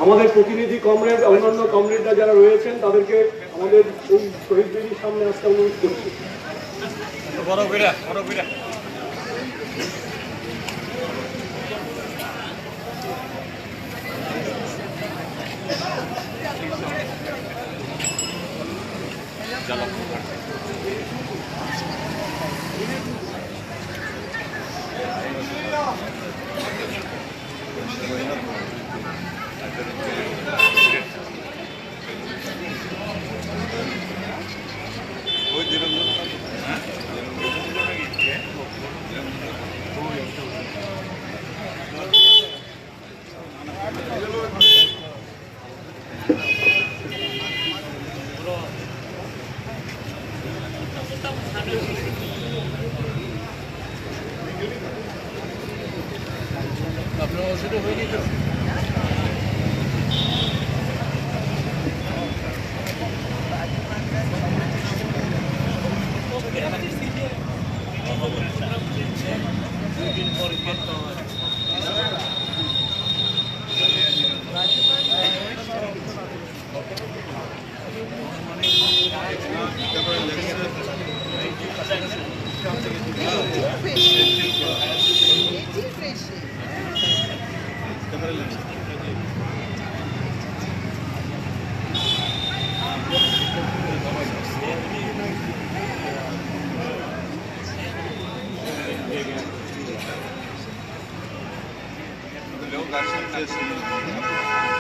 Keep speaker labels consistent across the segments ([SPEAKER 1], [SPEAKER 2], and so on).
[SPEAKER 1] আমাদের প্রতিনিধি কমরেড, অন্যান্য কমরেডরা যারা রয়েছেন তাদেরকে আমাদের এই শহীদ বেদির সামনে আসতে অনুরোধ করছি।
[SPEAKER 2] আপনার সেটা হয়ে গেছে।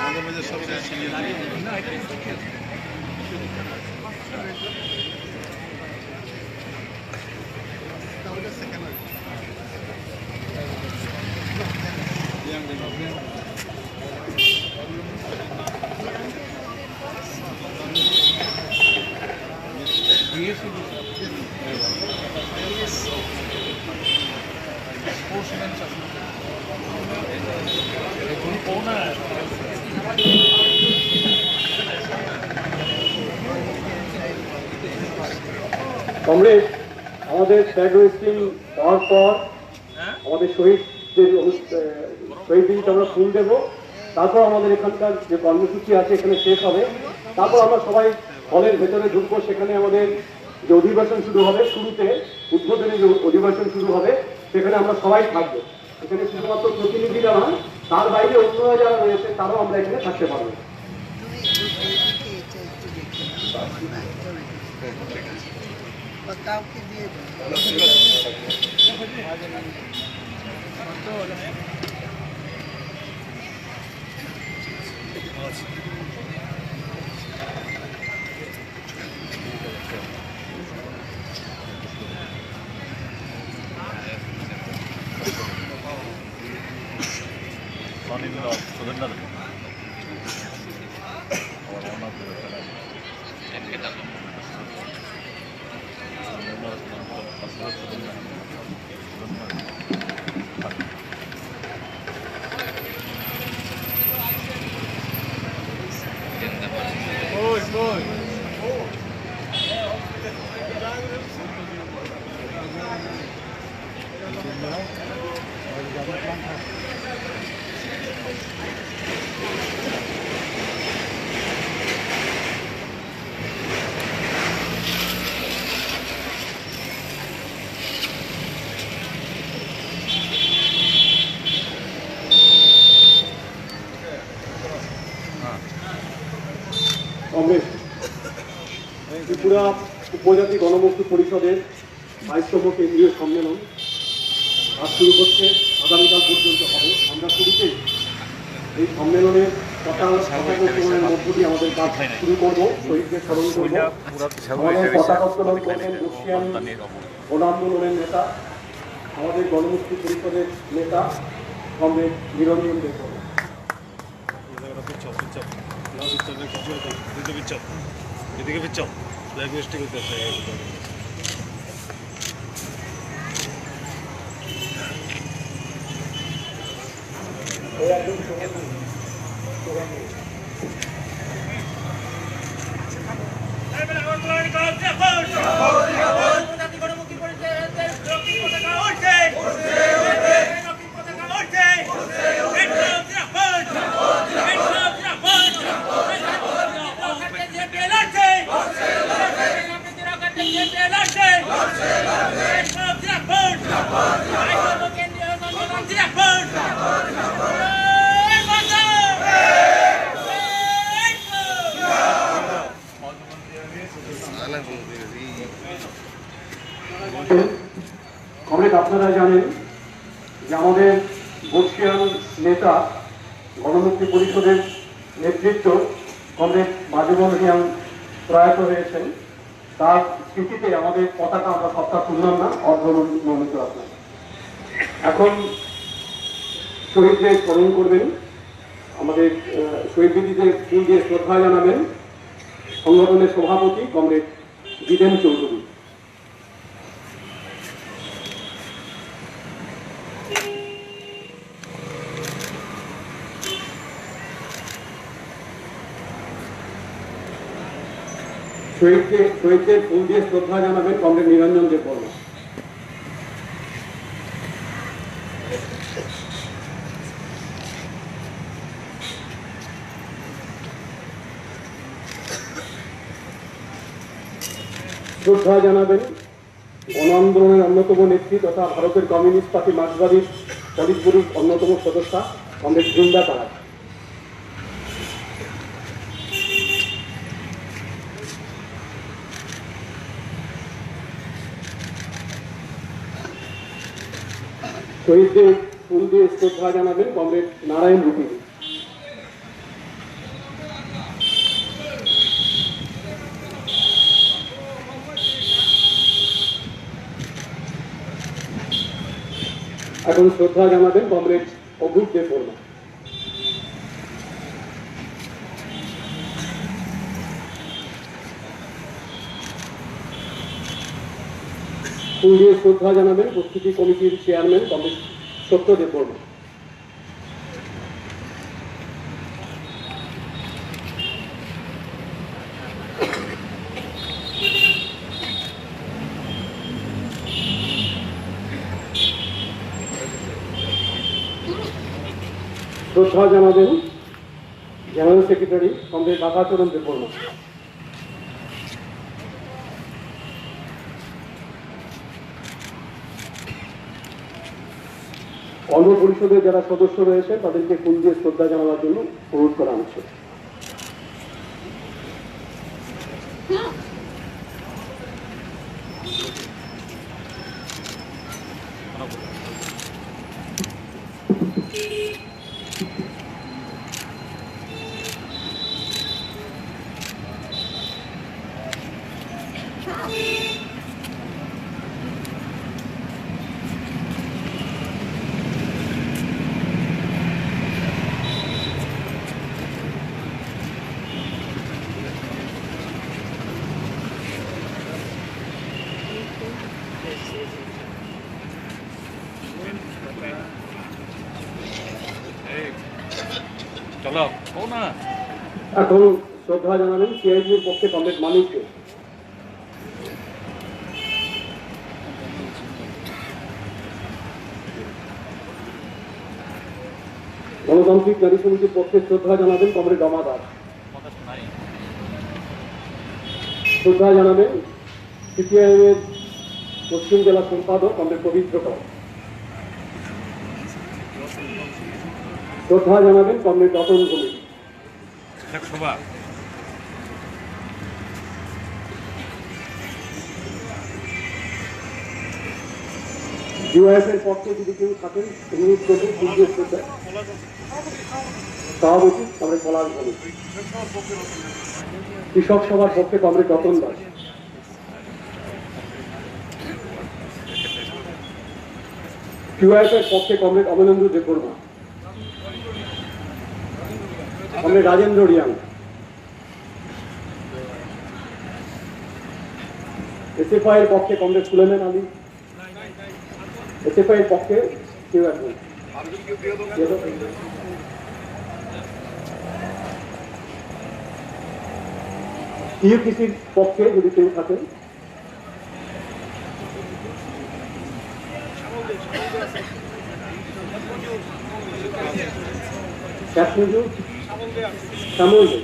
[SPEAKER 2] আমাদের মধ্যে সবচেয়ে সিনিয়র
[SPEAKER 1] কমরেড, আমাদের ফ্ল্যাগ হোয়েস্টিং হওয়ার পর আমাদের শহীদ দিনটা আমরা ফুল দেবো, তারপর আমাদের এখানকার যে কর্মসূচি আছে এখানে শেষ হবে। তারপর আমরা সবাই হলের ভেতরে ঢুকবো, সেখানে আমাদের যে অধিবেশন শুরু হবে, শুরুতে উদ্বোধনী যে অধিবেশন শুরু হবে সেখানে আমরা সবাই থাকবো। এখানে শুধুমাত্র প্রতিনিধিরা নয়, তার বাইরে অন্যরা যারা রয়েছে তারাও আমরা এখানে থাকতে পারবো।
[SPEAKER 3] কাউকে দিয়ে
[SPEAKER 1] ত্রিপুরা উপজাতি গণমুক্তি পরিষদের 22তম কেন্দ্রীয় সম্মেলন আজ শুরু হচ্ছে, আগামীকাল পর্যন্ত হবে। আমরা শুরুতে এই সম্মেলনের পতাকার মধ্য দিয়ে আমাদের কাজ শুরু করবো, শহীদদের স্মরণ করবো। আমাদের পতাকা উত্তোলন করবেন বর্ষিয়ান গণ আন্দোলনের নেতা, আমাদের গণমুক্তি পরিষদের নেতা কমরেড নিরঞ্জন দেব।
[SPEAKER 2] এদিকে পিছাও, ফ্ল্যাগ হোয়েস্টিং করতে
[SPEAKER 1] আপনারা জানেন যে আমাদের বর্ষিয়ান নেতা গণমুক্তি পরিষদের নেতৃত্ব কমরেড মাজুবর রিয়াং প্রয়াত হয়েছেন। তার স্মৃতিতে আমাদের পতাকা আমরা সপ্তাহ তুললাম না, অর্ধনমিত রাখলাম। এখন শহীদদের স্মরণ করবেন, আমাদের শহীদ বিদিতে ফুল দিয়ে শ্রদ্ধা জানাবেন সংগঠনের সভাপতি কমরেড জিতেন চৌধুরী। শহীদদের ফুল দিয়ে শ্রদ্ধা জানাবেন কমরেড নিরঞ্জন দেববর্মা। শ্রদ্ধা জানাবেন গণ আন্দোলনের অন্যতম নেত্রী তথা ভারতের কমিউনিস্ট পার্টি মার্ক্সবাদী পলিট ব্যুরোর অন্যতম সদস্য কমরেড বৃন্দা তারা। শহীদদের ফুল দিয়ে শ্রদ্ধা জানাবেন কমরেড নারায়ণ রুপি। এখন শ্রদ্ধা জানাবেন কমরেড অভূপ দেববর্মা। ফুল দিয়ে শ্রদ্ধা জানাবেন প্রস্তুতি কমিটির চেয়ারম্যান কমরেড সত্য দেববর্মা। শ্রদ্ধা জানাবেন general secretary comrade Radhacharan Debbarma. অঙ্গ পরিষদের যারা সদস্য রয়েছে তাদেরকে ফুল দিয়ে শ্রদ্ধা জানানোর জন্য অনুরোধ করা হচ্ছে।
[SPEAKER 2] চলো ও না
[SPEAKER 1] এখন শ্রদ্ধা জানাবেন সিআইটির পক্ষে কমরেড মানিককে। গণতান্ত্রিক নারী সমিতির পক্ষে শ্রদ্ধা জানাবেন কমরেড রমা দাস। শ্রদ্ধা জানাবেন সিপিআইএম এর পশ্চিম জেলা সম্পাদক কমরেড পবিত্র কর। শ্রদ্ধা জানাবেন কমরেড রতন ভৌমিক। ডিওয়াইএফ এর পক্ষে যদি কেউ থাকেন অনুরোধ করবেন সভাপতি কমরেড পলাশ ভৌমিক। কৃষক সভার পক্ষে কমরেড রতন দাস। ডিওয়াইএফ এর পক্ষে comrade Amalendu Debbarma. Comrade Rajendra Reang. SFI এর পক্ষে কমরেড সুলেমান আলী। এসএফআই এর পক্ষে কেউ একজন। ইউপিসির পক্ষে যদি কেউ থাকেন শ্যামল দে।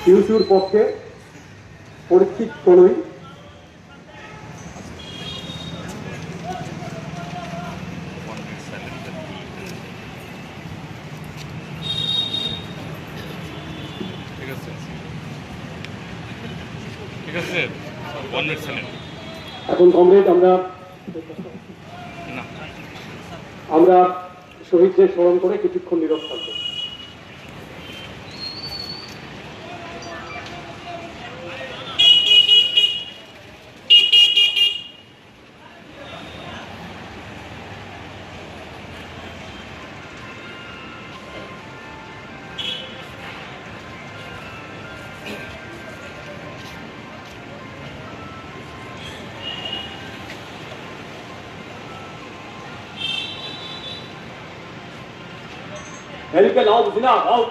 [SPEAKER 1] ইউসুর পক্ষে পরীক্ষিত কোনই।
[SPEAKER 2] ঠিক আছে 1 মিনিট ছিলেন
[SPEAKER 1] এখন কমরেড
[SPEAKER 2] না
[SPEAKER 1] আমরা শহীদদের স্মরণ করে কিছুক্ষণ নীরব থাকব। হেলিকে লাও জিন্দাবাদ,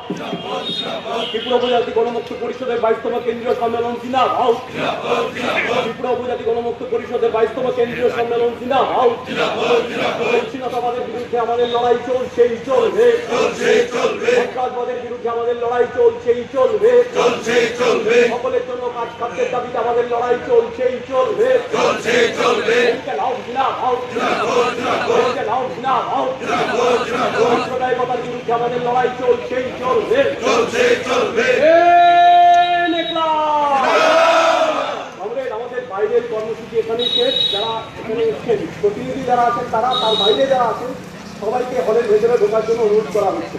[SPEAKER 1] ত্রিপুরা উপজাতি গণমুক্তি পরিষদের 22তম কেন্দ্রীয় সম্মেলন জিন্দাবাদ, ত্রিপুরা উপজাতি গণমুক্তি পরিষদের 22তম কেন্দ্রীয় সম্মেলন জিন্দাবাদ। বিচ্ছিন্নতাবাদের বিরুদ্ধে আমাদের লড়াই চলছেই চলবে, সন্ত্রাসবাদের বিরুদ্ধে আমাদের লড়াই চলছেই চলবে, সকলের জন্য কাজ খাদ্যের দাবিতে আমাদের লড়াই চলছেই চলবে। হেলিকে লাও জিন্দাবাদ, হেলিকে লাও জিন্দাবাদ, সাম্প্রদায়িকতার বিরুদ্ধে আমাদের লড়াই চলছেই চলবে। আমাদের বাইরের কর্মসূচি এখানে শেষ। যারা এখানে এসছেন, প্রতিনিধি যারা আছেন তারা, তার বাইরে যারা আছেন সবাইকে হলের ভেতরে ঢোকার জন্য অনুরোধ করা হচ্ছে।